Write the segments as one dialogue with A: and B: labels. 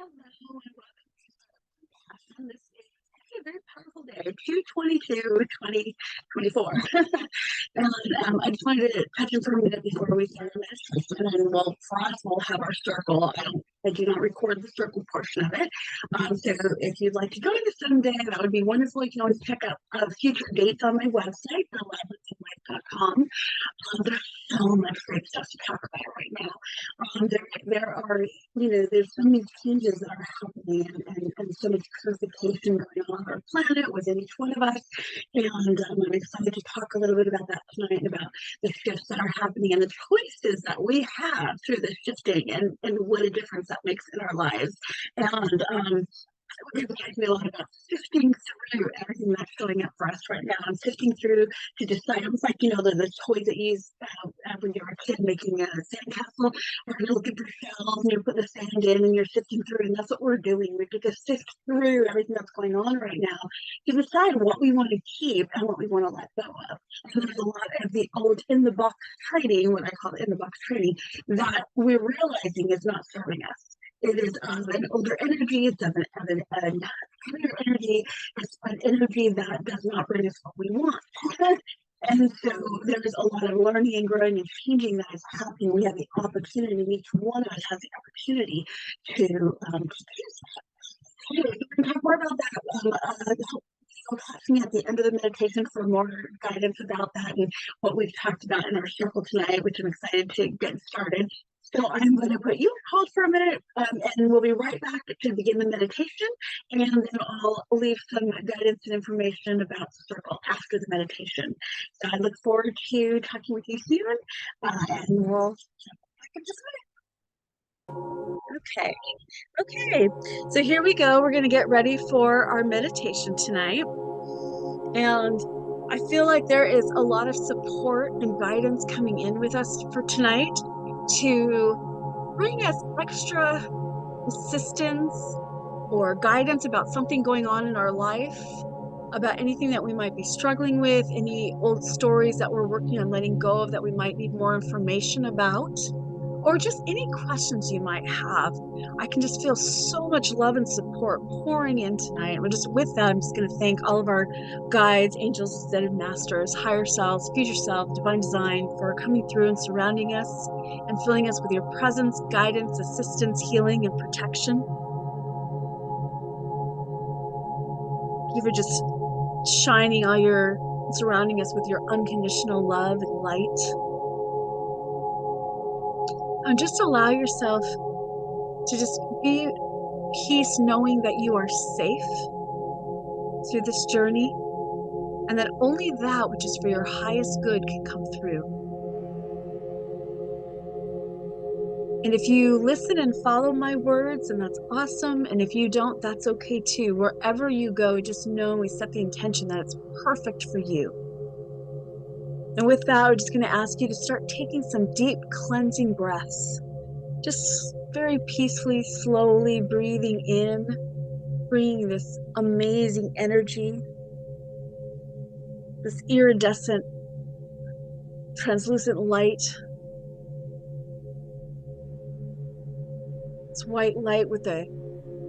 A: Hello and welcome to Passion. This is actually a very powerful day, 2/22/2024. And I just wanted to touch on for a minute before we start our meditation. And we'll, for us, we'll have our circle. I do not record the circle portion of it. So if you'd like to join us someday, that would be wonderful. You can always check out future dates on my website, thelabyrinthoflife.com. There's so much great stuff to talk about right now. There are, there's so many changes that are happening and so much purification going on our planet within each one of us. And I'm excited to talk a little bit about that tonight, about the shifts that are happening and the choices that we have through the shifting and what a difference that makes in our lives. And we're going to be talking a lot about sifting through everything that's showing up for us right now. I'm sifting through to decide. It's like, the toys that you use when you're a kid making a sandcastle. We're going to look at the shells and you put the sand in and you're sifting through, and that's what we're doing. We get to sift through everything that's going on right now to decide what we want to keep and what we want to let go of. And there's a lot of the old in-the-box training, what I call in-the-box training, that we're realizing is not serving us. It is an older energy. It's an higher energy. It's an energy that does not bring us what we want. And so there's a lot of learning and growing and changing that is happening. We have the opportunity, and each one of us has the opportunity to choose that. Anyway, we're going to talk more about that. You'll catch me at the end of the meditation for more guidance about that and what we've talked about in our circle tonight, which I'm excited to get started. So I'm going to put you on hold for a minute, and we'll be right back to begin the meditation, and then I'll leave some guidance and information about the circle after the meditation. So I look forward to talking with you soon, and we'll jump back in just a minute. Okay, so here we go. We're going to get ready for our meditation tonight, and I feel like there is a lot of support and guidance coming in with us for tonight to bring us extra assistance or guidance about something going on in our life, about anything that we might be struggling with, any old stories that we're working on letting go of that we might need more information about, or just any questions you might have. I can just feel so much love and support pouring in tonight. And just with that, I'm just going to thank all of our guides, angels, ascended masters, higher selves, future self, divine design for coming through and surrounding us and filling us with your presence, guidance, assistance, healing, and protection. You for just shining surrounding us with your unconditional love and light. And just allow yourself to just be peace, knowing that you are safe through this journey and that only that which is for your highest good can come through. And if you listen and follow my words, and that's awesome. And if you don't, that's okay too. Wherever you go, just know we set the intention that it's perfect for you. And with that, we're just going to ask you to start taking some deep cleansing breaths. Just very peacefully, slowly breathing in, bringing this amazing energy, this iridescent, translucent light. It's white light with a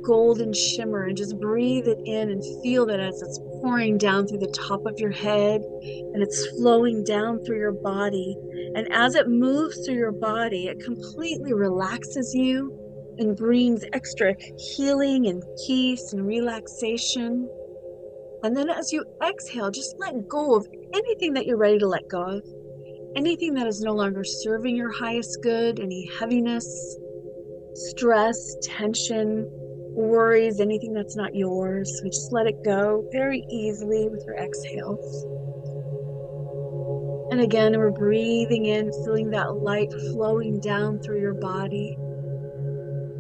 A: golden shimmer, and just breathe it in and feel that as it's pouring down through the top of your head and it's flowing down through your body. And as it moves through your body, it completely relaxes you and brings extra healing and peace and relaxation. And then as you exhale, just let go of anything that you're ready to let go of, anything that is no longer serving your highest good, any heaviness, stress, tension, worries, anything that's not yours. We just let it go very easily with your exhales. And again, we're breathing in, feeling that light flowing down through your body.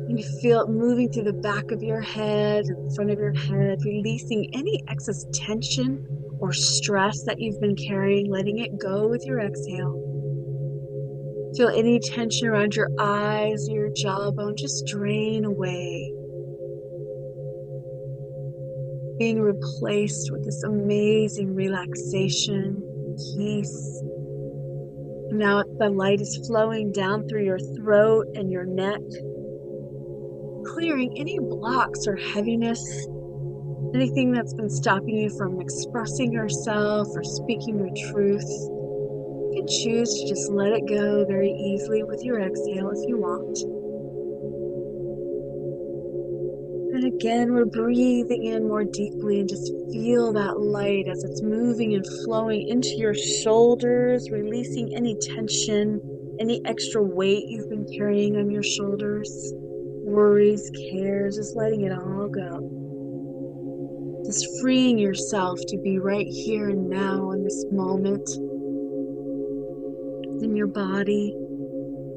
A: And you feel it moving through the back of your head and the front of your head, releasing any excess tension or stress that you've been carrying, letting it go with your exhale. Feel any tension around your eyes, your jawbone, just drain away. Being replaced with this amazing relaxation, peace. Now the light is flowing down through your throat and your neck, clearing any blocks or heaviness, anything that's been stopping you from expressing yourself or speaking your truth. You can choose to just let it go very easily with your exhale if you want. And again, we're breathing in more deeply and just feel that light as it's moving and flowing into your shoulders, releasing any tension, any extra weight you've been carrying on your shoulders, worries, cares, just letting it all go. Just freeing yourself to be right here and now in this moment, in your body.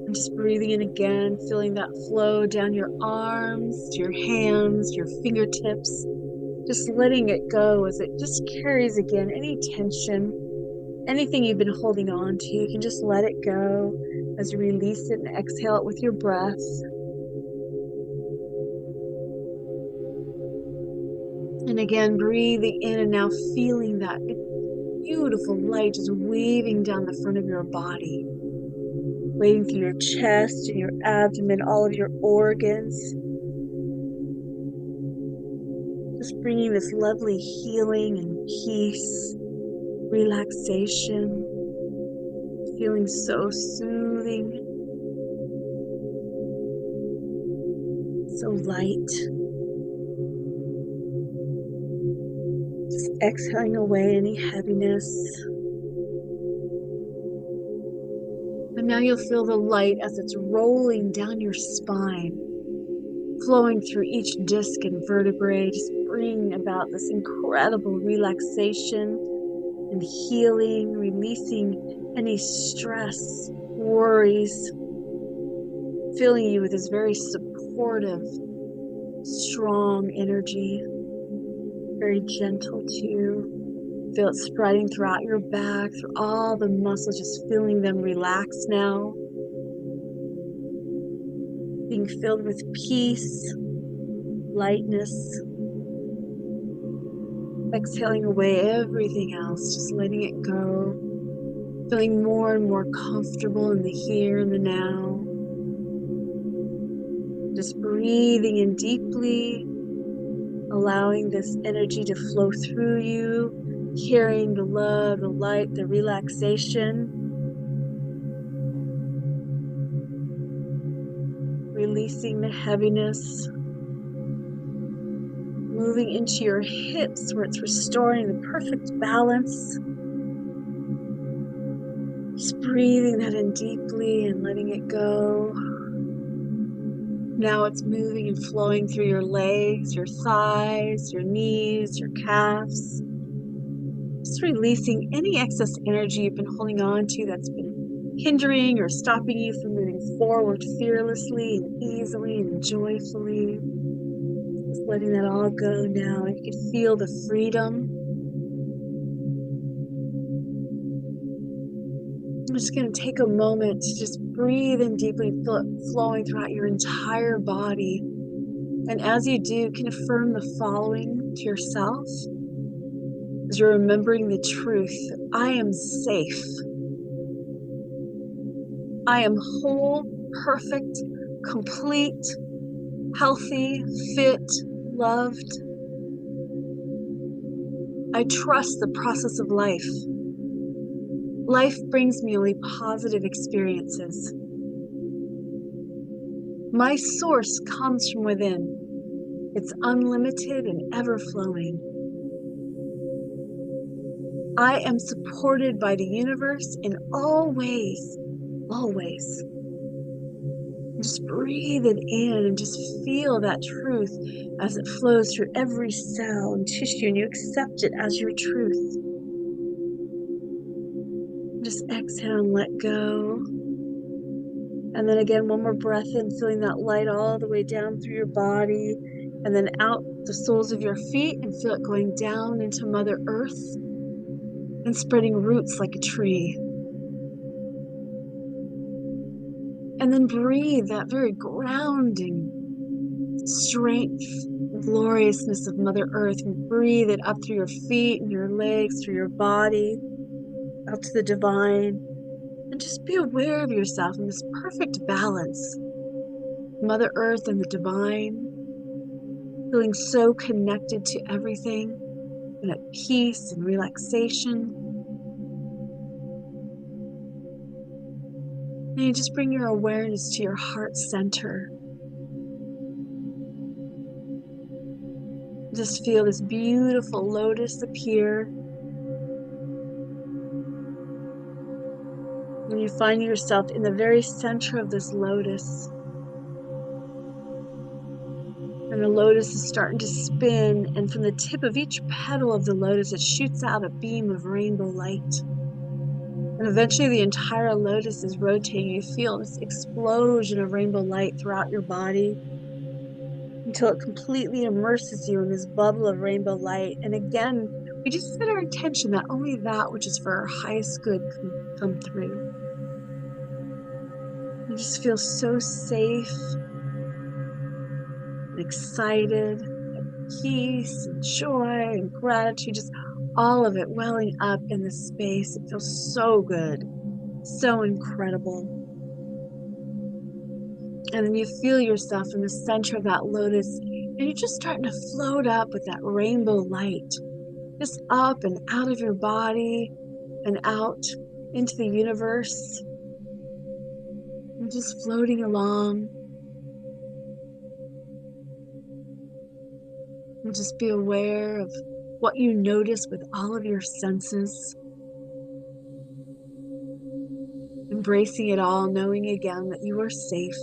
A: And just breathing in again, feeling that flow down your arms, to your hands, your fingertips. Just letting it go as it just carries again any tension, anything you've been holding on to. You can just let it go as you release it and exhale it with your breath. And again, breathing in and now feeling that beautiful light just weaving down the front of your body, waving through your chest and your abdomen, all of your organs. Just bringing this lovely healing and peace, relaxation, feeling so soothing, so light. Just exhaling away any heaviness. And now you'll feel the light as it's rolling down your spine, flowing through each disc and vertebrae, just bringing about this incredible relaxation and healing, releasing any stress, worries, filling you with this very supportive, strong energy, very gentle too. Feel it spreading throughout your back, through all the muscles, just feeling them relax now. Being filled with peace, lightness. Exhaling away everything else, just letting it go. Feeling more and more comfortable in the here and the now. Just breathing in deeply, allowing this energy to flow through you, carrying the love, the light, the relaxation. Releasing the heaviness. Moving into your hips where it's restoring the perfect balance. Just breathing that in deeply and letting it go. Now it's moving and flowing through your legs, your thighs, your knees, your calves. Just releasing any excess energy you've been holding on to that's been hindering or stopping you from moving forward fearlessly and easily and joyfully. Just letting that all go now. You can feel the freedom. I'm just going to take a moment to just breathe in deeply, feel it flowing throughout your entire body. And as you do, can affirm the following to yourself as you're remembering the truth. I am safe. I am whole, perfect, complete, healthy, fit, loved. I trust the process of life. Life brings me only positive experiences. My source comes from within. It's unlimited and ever-flowing. I am supported by the universe in all ways, always. Just breathe it in and just feel that truth as it flows through every cell and tissue, and you accept it as your truth. Just exhale and let go. And then again, one more breath in, feeling that light all the way down through your body, and then out the soles of your feet, and feel it going down into Mother Earth and spreading roots like a tree. And then breathe that very grounding strength, gloriousness of Mother Earth, and breathe it up through your feet and your legs, through your body, out to the divine. And just be aware of yourself in this perfect balance.
B: Mother Earth and the divine, feeling so connected to everything and at peace and relaxation. And you just bring your awareness to your heart center. Just feel this beautiful lotus appear. And you find yourself in the very center of this lotus. And the lotus is starting to spin. And from the tip of each petal of the lotus, it shoots out a beam of rainbow light. And eventually the entire lotus is rotating. You feel this explosion of rainbow light throughout your body until it completely immerses you in this bubble of rainbow light. And again, we just set our intention that only that which is for our highest good can come through. You just feel so safe and excited, peace and joy and gratitude, just all of it welling up in the space. It feels so good, so incredible. And then you feel yourself in the center of that lotus, and you're just starting to float up with that rainbow light, just up and out of your body and out into the universe, and just floating along. And just be aware of what you notice with all of your senses, embracing it all, knowing again that you are safe.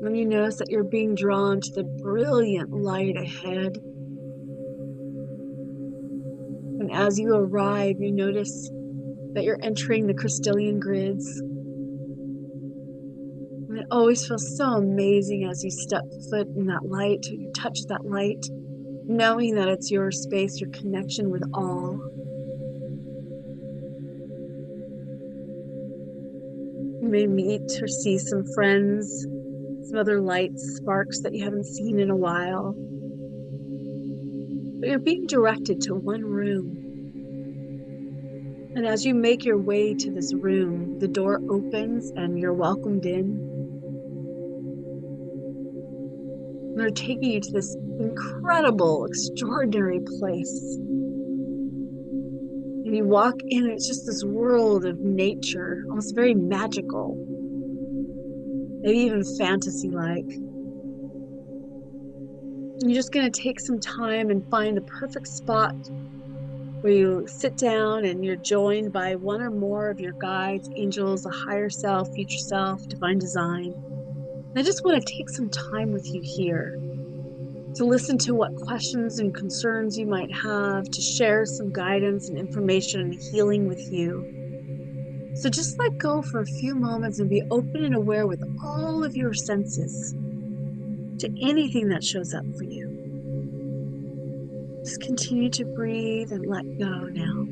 B: When you notice that you're being drawn to the brilliant light ahead, and as you arrive, you notice that you're entering the crystalline grids. And it always feels so amazing as you step foot in that light, you touch that light, knowing that it's your space, your connection with all. You may meet or see some friends, some other lights, sparks that you haven't seen in a while. But you're being directed to one room. And as you make your way to this room, the door opens and you're welcomed in. And they're taking you to this incredible, extraordinary place. And you walk in, and it's just this world of nature, almost very magical, maybe even fantasy-like. And you're just going to take some time and find the perfect spot where you sit down and you're joined by one or more of your guides, angels, a higher self, future self, divine design. And I just want to take some time with you here to listen to what questions and concerns you might have, to share some guidance and information and healing with you. So just let go for a few moments and be open and aware with all of your senses to anything that shows up for you. Just continue to breathe and let go now.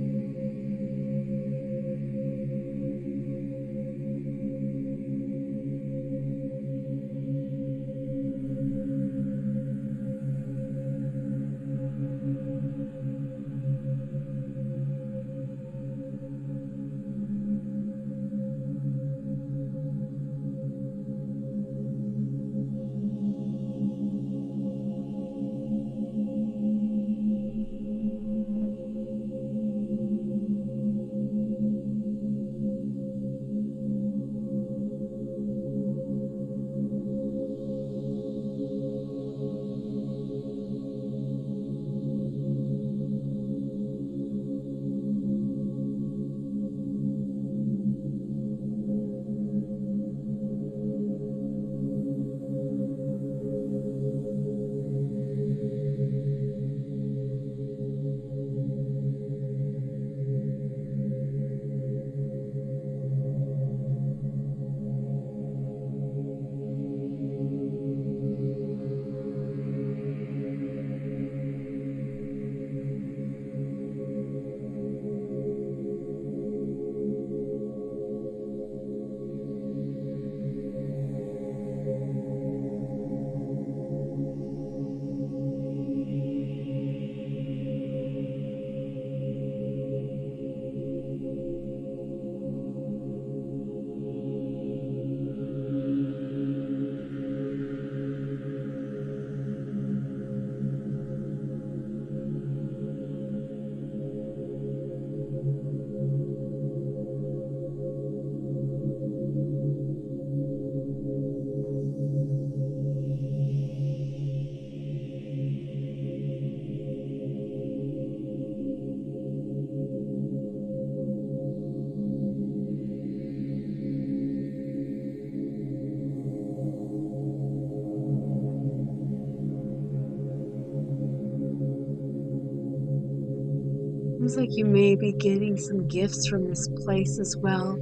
B: seems like you may be getting some gifts from this place as well.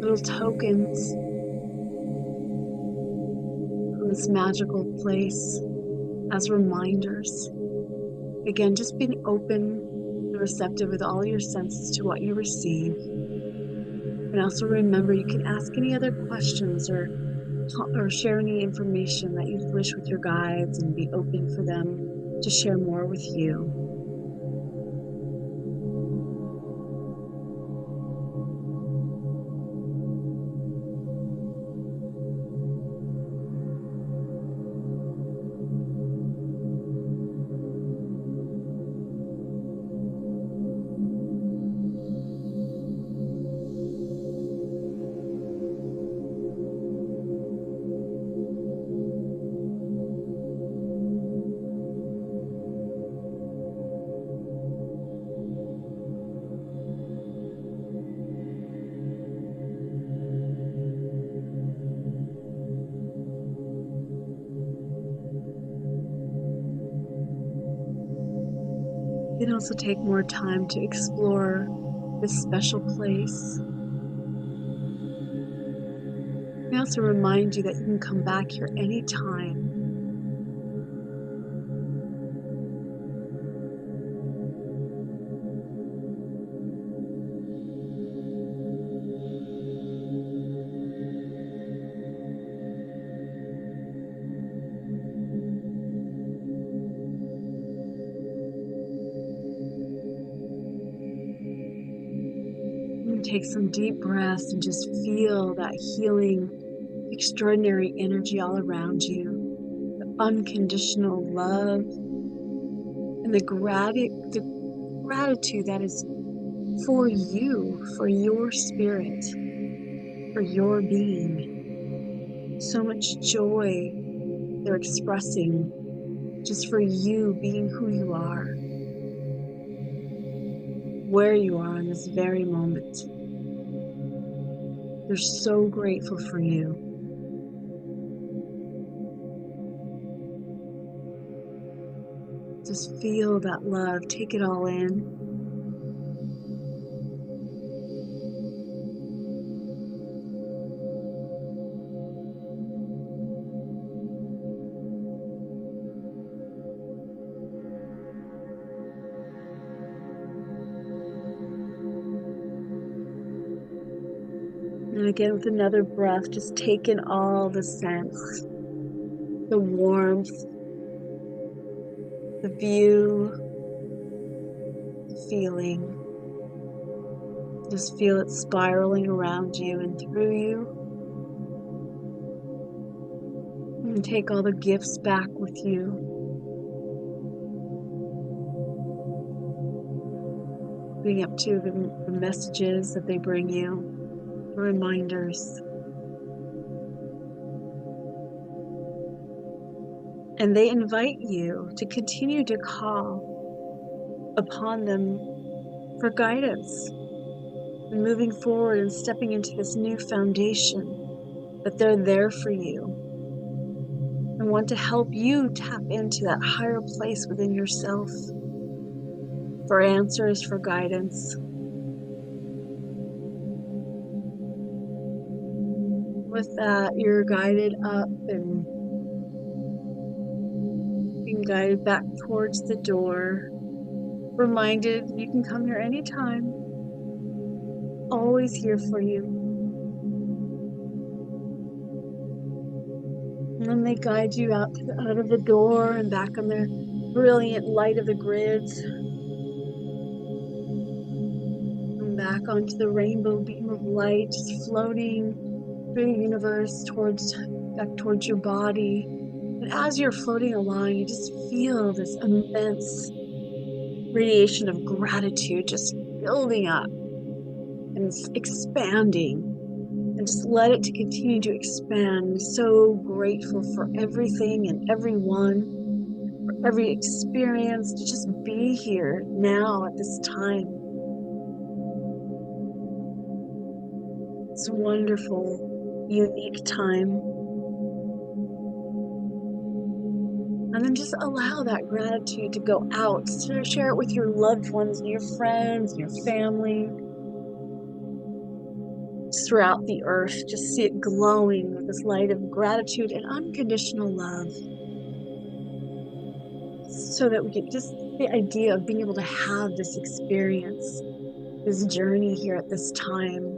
B: Little tokens from this magical place as reminders. Again, just being open and receptive with all your senses to what you receive. And also remember, you can ask any other questions or share any information that you wish with your guides, and be open for them to share more with you. You can also take more time to explore this special place. I also remind you that you can come back here anytime. And take some deep breaths and just feel that healing, extraordinary energy all around you. The unconditional love and the gratitude that is for you, for your spirit, for your being. So much joy they're expressing just for you being who you are, where you are in this very moment. They're so grateful for you. Just feel that love, take it all in. And again, with another breath, just take in all the scents, the warmth, the view, the feeling. Just feel it spiraling around you and through you. And take all the gifts back with you. Being up to the messages that they bring you, the reminders. And they invite you to continue to call upon them for guidance and moving forward and stepping into this new foundation, that they're there for you and want to help you tap into that higher place within yourself for answers, for guidance. With that, you're guided up and being guided back towards the door. Reminded you can come here anytime. Always here for you. And then they guide you out of the door and back on the brilliant light of the grids. And back onto the rainbow beam of light, just floating through the universe back towards your body. And as you're floating along, you just feel this immense radiation of gratitude just building up and expanding, and just let it to continue to expand. So grateful for everything and everyone, for every experience, to just be here now at this time. It's a wonderful, unique time. And then just allow that gratitude to go out. Share it with your loved ones and your friends and your family. Just throughout the earth, just see it glowing with this light of gratitude and unconditional love. So that we get just the idea of being able to have this experience, this journey here at this time.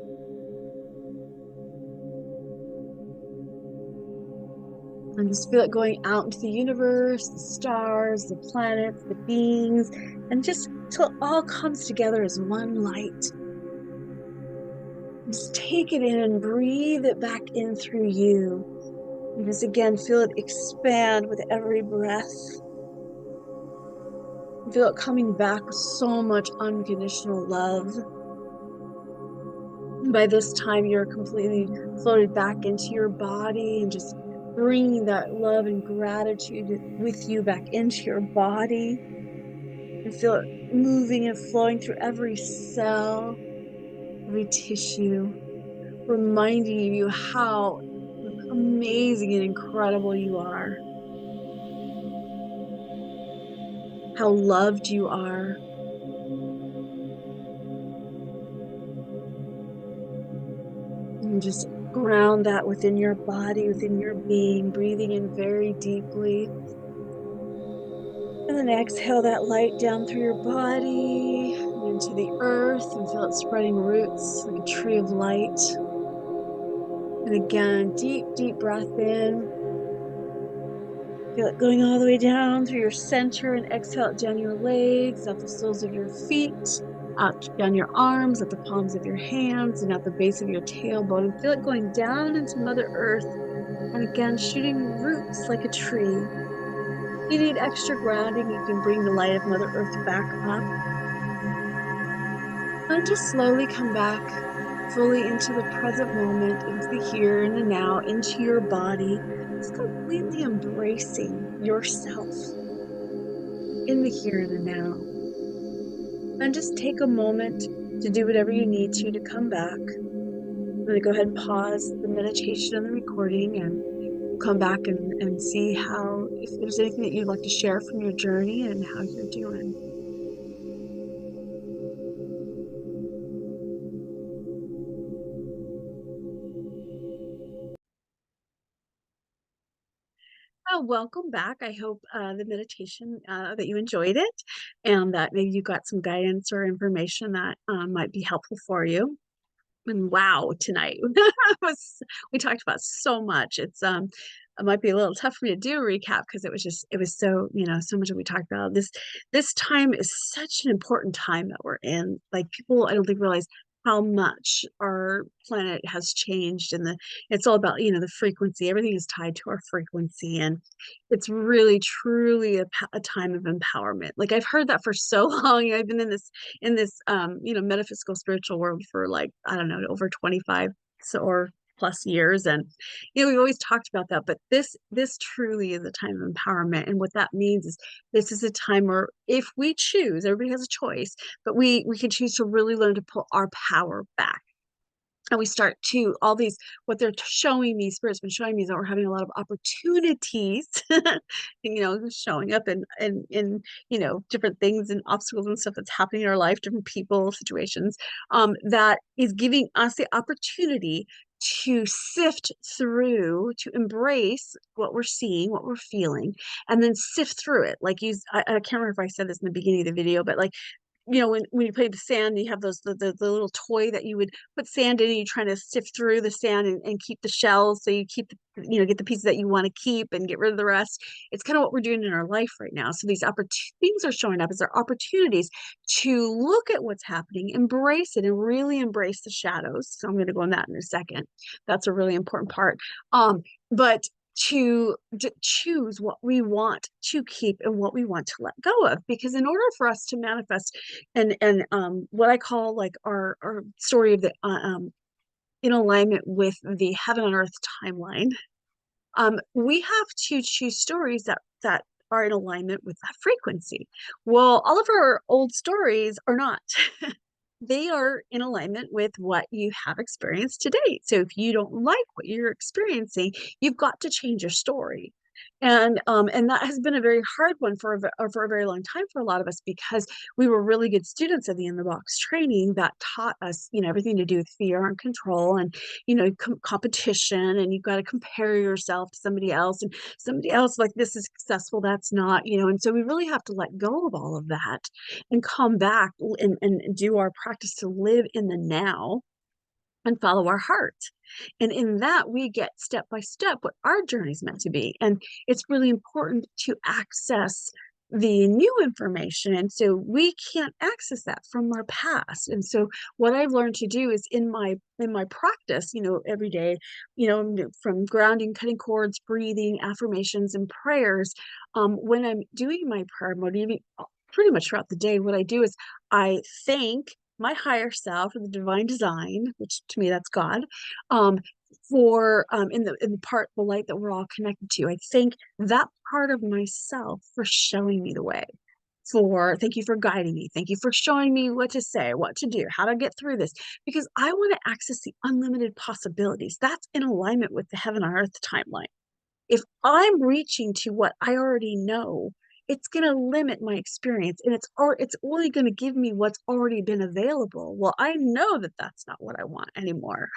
B: And just feel it going out into the universe, the stars, the planets, the beings, and just till it all comes together as one light. Just take it in and breathe it back in through you. And just again, feel it expand with every breath. Feel it coming back with so much unconditional love. And by this time, you're completely floated back into your body and just bringing that love and gratitude with you back into your body. And feel it moving and flowing through every cell, every tissue, reminding you how amazing and incredible you are, how loved you are. And just ground that within your body, within your being, breathing in very deeply. And then exhale that light down through your body into the earth and feel it spreading roots like a tree of light. And again, deep, deep breath in. Feel it going all the way down through your center and exhale it down your legs, out the soles of your feet, out down your arms, at the palms of your hands, and at the base of your tailbone. And feel it going down into Mother Earth. And again, shooting roots like a tree. If you need extra grounding, you can bring the light of Mother Earth back up. And just slowly come back fully into the present moment, into the here and the now, into your body. Just completely embracing yourself in the here and the now. And just take a moment to do whatever you need to come back. I'm going to go ahead and pause the meditation and the recording, and we'll come back and see how, if there's anything that you'd like to share from your journey and how you're doing. Welcome back. I hope the meditation that you enjoyed it, and that maybe you got some guidance or information that might be helpful for you. And wow, tonight we talked about so much. It might be a little tough for me to do a recap because it was so, so much that we talked about. This time is such an important time that we're in. Like, people, I don't think, realize how much our planet has changed, and it's all about, the frequency. Everything is tied to our frequency, and it's really truly a time of empowerment. Like, I've heard that for so long. I've been in this metaphysical spiritual world for, like, I don't know, over 25 or plus years. And we've always talked about that, but this truly is a time of empowerment. And what that means is, this is a time where, if we choose, everybody has a choice, but we can choose to really learn to pull our power back. And we start to, all these, what they're showing me, Spirit's been showing me, is that we're having a lot of opportunities, showing up in different things and obstacles and stuff that's happening in our life, different people, situations, that is giving us the opportunity to sift through, to embrace what we're seeing, what we're feeling, and then sift through it. Like, I can't remember if I said this in the beginning of the video, but, like, when you play the sand, you have the little toy that you would put sand in, and you're trying to sift through the sand and keep the shells, so you keep get the pieces that you want to keep and get rid of the rest. It's kind of what we're doing in our life right now. So these things are showing up as our opportunities to look at what's happening, embrace it, and really embrace the shadows. So I'm going to go on that in a second. That's a really important part. But to choose what we want to keep and what we want to let go of, because in order for us to manifest and what I call, like, our story of the in alignment with the heaven on earth timeline, we have to choose stories that are in alignment with that frequency. Well, all of our old stories are not. They are in alignment with what you have experienced to date. So if you don't like what you're experiencing, you've got to change your story. And that has been a very hard one for a very long time for a lot of us, because we were really good students of the in the box training that taught us, everything to do with fear and control, and competition, and you've got to compare yourself to somebody else, and somebody else, like, this is successful, that's not, and so we really have to let go of all of that and come back and do our practice to live in the now and follow our heart. And in that, we get step by step what our journey is meant to be. And it's really important to access the new information. And so we can't access that from our past. And so what I've learned to do is in my practice, every day, from grounding, cutting cords, breathing, affirmations, and prayers, when I'm doing my prayer mode, even pretty much throughout the day, what I do is I thank my higher self or the divine design, which to me that's God, um, for in the part, the light that we're all connected to. I thank that part of myself for showing me the way. For thank you for guiding me. Thank you for showing me what to say, what to do, how to get through this. Because I want to access the unlimited possibilities. That's in alignment with the heaven on earth timeline. If I'm reaching to what I already know, it's going to limit my experience, and it's only going to give me what's already been available. Well, I know that that's not what I want anymore.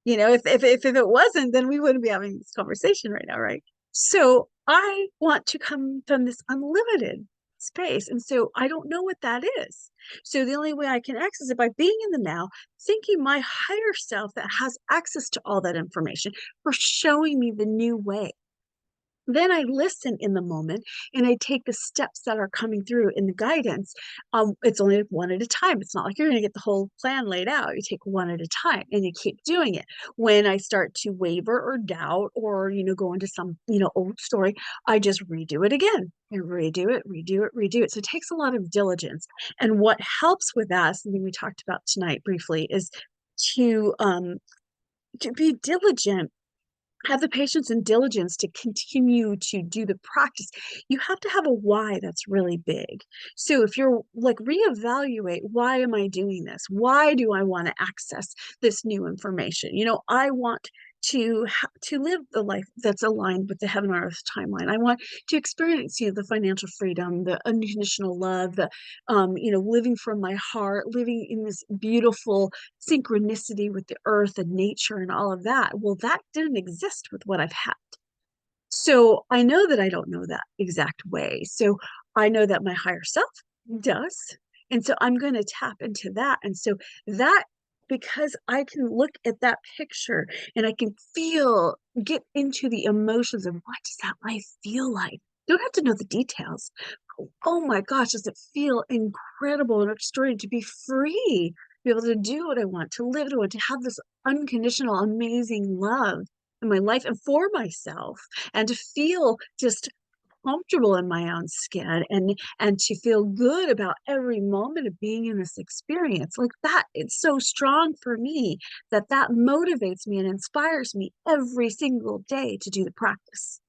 B: If it wasn't, then we wouldn't be having this conversation right now, right? So I want to come from this unlimited space, and so I don't know what that is. So the only way I can access it by being in the now, thinking my higher self that has access to all that information for showing me the new way. Then I listen in the moment and I take the steps that are coming through in the guidance. It's only one at a time. It's not like you're going to get the whole plan laid out. You take one at a time and you keep doing it. When I start to waver or doubt or, go into some, old story, I just redo it again and redo it, redo it, redo it. So it takes a lot of diligence. And what helps with that, something we talked about tonight briefly, is to, um, to be diligent, have the patience and diligence to continue to do the practice. You have to have a why that's really big. So if you're like, reevaluate, why am I doing this? Why do I want to access this new information? I want to live the life that's aligned with the heaven on earth timeline. I want to experience, the financial freedom, the unconditional love, the living from my heart, living in this beautiful synchronicity with the earth and nature and all of that. Well, that didn't exist with what I've had. So I know that I don't know that exact way. So I know that my higher self does. And so I'm going to tap into that. And so that, because I can look at that picture and I can get into the emotions of, what does that life feel like? Don't have to know the details. Oh my gosh, does it feel incredible and extraordinary to be free, be able to do what I want, to live what I want, to have this unconditional, amazing love in my life and for myself, and to feel just comfortable in my own skin, and to feel good about every moment of being in this experience. Like that, it's so strong for me that motivates me and inspires me every single day to do the practice,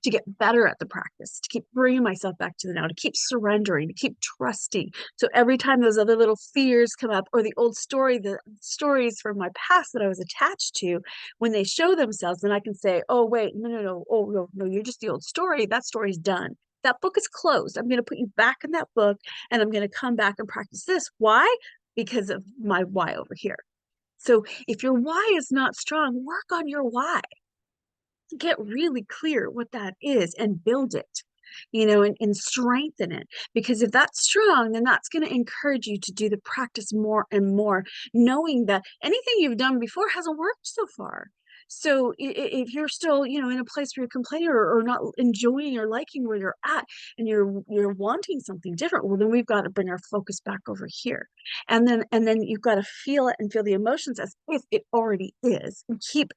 B: to get better at the practice, to keep bringing myself back to the now, to keep surrendering, to keep trusting. So every time those other little fears come up, or the old the stories from my past that I was attached to, when they show themselves, then I can say, oh, wait, no, no, no. Oh, no, no, you're just the old story. That story's done. That book is closed. I'm going to put you back in that book, and I'm going to come back and practice this. Why? Because of my why over here. So if your why is not strong, work on your why. Get really clear what that is and build it, and strengthen it. Because if that's strong, then that's going to encourage you to do the practice more and more, knowing that anything you've done before hasn't worked so far. So if you're still, in a place where you're complaining, or not enjoying or liking where you're at, and you're wanting something different, well, then we've got to bring our focus back over here. And then you've got to feel it and feel the emotions as if it already is, and keep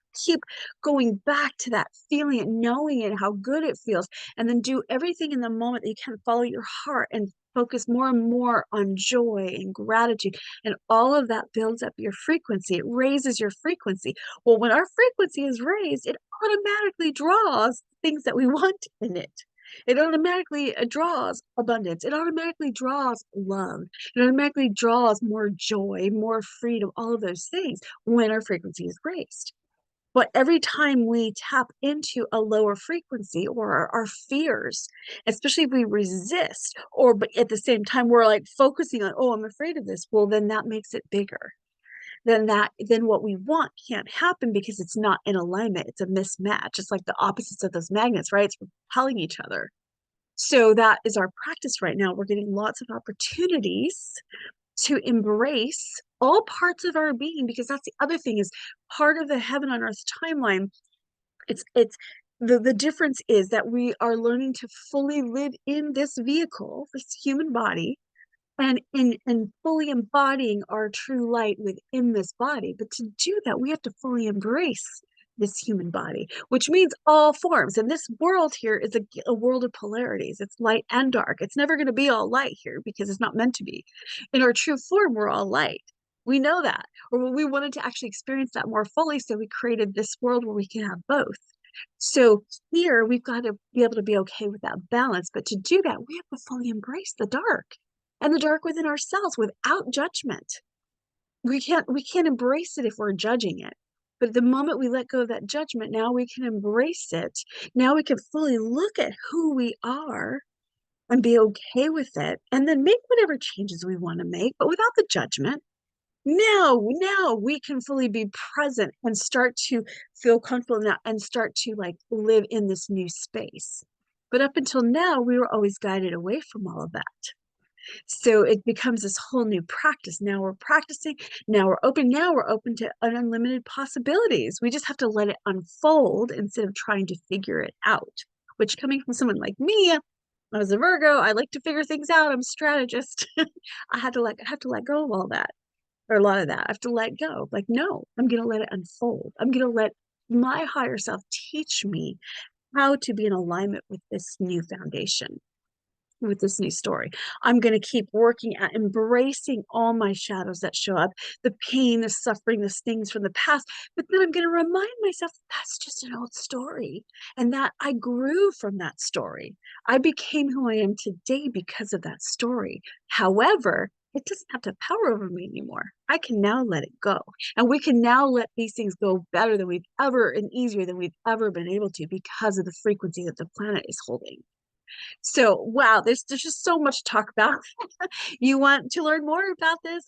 B: going back to that feeling it, knowing it, how good it feels, and then do everything in the moment that you can, follow your heart and focus more and more on joy and gratitude. And all of that builds up your frequency. It raises your frequency. Well, when our frequency is raised, it automatically draws things that we want in it. It automatically draws abundance. It automatically draws love. It automatically draws more joy, more freedom, all of those things when our frequency is raised. But every time we tap into a lower frequency or our fears, especially if we resist, or but at the same time we're like focusing on, oh, I'm afraid of this, well, then that makes it bigger. Then what we want can't happen because it's not in alignment. It's a mismatch. It's like the opposites of those magnets, right? It's repelling each other. So that is our practice right now. We're getting lots of opportunities to embrace all parts of our being, because that's the other thing is part of the heaven on earth timeline. It's the difference is that we are learning to fully live in this vehicle, this human body, and in fully embodying our true light within this body. But to do that, we have to fully embrace this human body, which means all forms. And this world here is a world of polarities. It's light and dark. It's never going to be all light here because it's not meant to be. In our true form, we're all light. We know that, or we wanted to actually experience that more fully. So we created this world where we can have both. So here we've got to be able to be okay with that balance. But to do that, we have to fully embrace the dark and the dark within ourselves without judgment. We can't embrace it if we're judging it. But the moment we let go of that judgment, now we can embrace it. Now we can fully look at who we are and be okay with it, and then make whatever changes we want to make, but without the judgment. Now we can fully be present and start to feel comfortable now and start to like live in this new space. But up until now, we were always guided away from all of that. So it becomes this whole new practice. Now we're practicing, now we're open to unlimited possibilities. We just have to let it unfold instead of trying to figure it out, which coming from someone like me, I was a Virgo, I like to figure things out. I'm a strategist. I have to let go of all that, or a lot of that. I have to let go. Like, no, I'm going to let it unfold. I'm going to let my higher self teach me how to be in alignment with this new foundation, with this new story. I'm going to keep working at embracing all my shadows that show up, the pain, the suffering, the things from the past. But then I'm going to remind myself that's just an old story and that I grew from that story. I became who I am today because of that story. However, it doesn't have to have power over me anymore. I can now let it go. And we can now let these things go better than we've ever and easier than we've ever been able to because of the frequency that the planet is holding. So, wow, there's just so much to talk about. You want to learn more about this?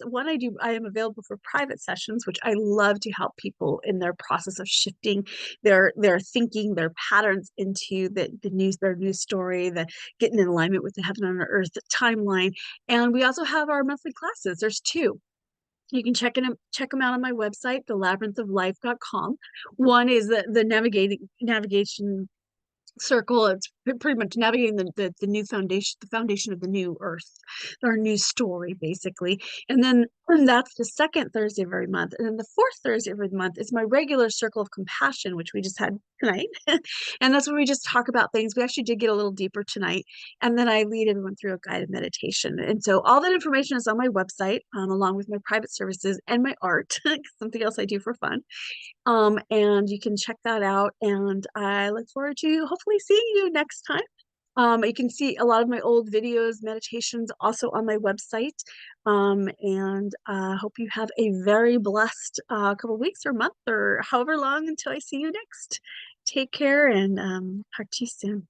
B: I am available for private sessions, which I love to help people in their process of shifting their thinking, their patterns into their news story, the getting in alignment with the heaven on earth timeline. And we also have our monthly classes. There's two. You can check them out on my website, thelabyrinthoflife.com. One is the navigation circle. It's pretty much navigating the new foundation, the foundation of the new earth, our new story, basically. And that's the second Thursday of every month. And then the fourth Thursday of every month is my regular circle of compassion, which we just had tonight. And that's where we just talk about things. We actually did get a little deeper tonight. And then I lead everyone through a guided meditation. And so all that information is on my website, along with my private services and my art, something else I do for fun. And you can check that out. And I look forward to hopefully seeing you next time. You can see a lot of my old videos, meditations also on my website. And hope you have a very blessed couple weeks or month or however long until I see you next. Take care and talk to you soon.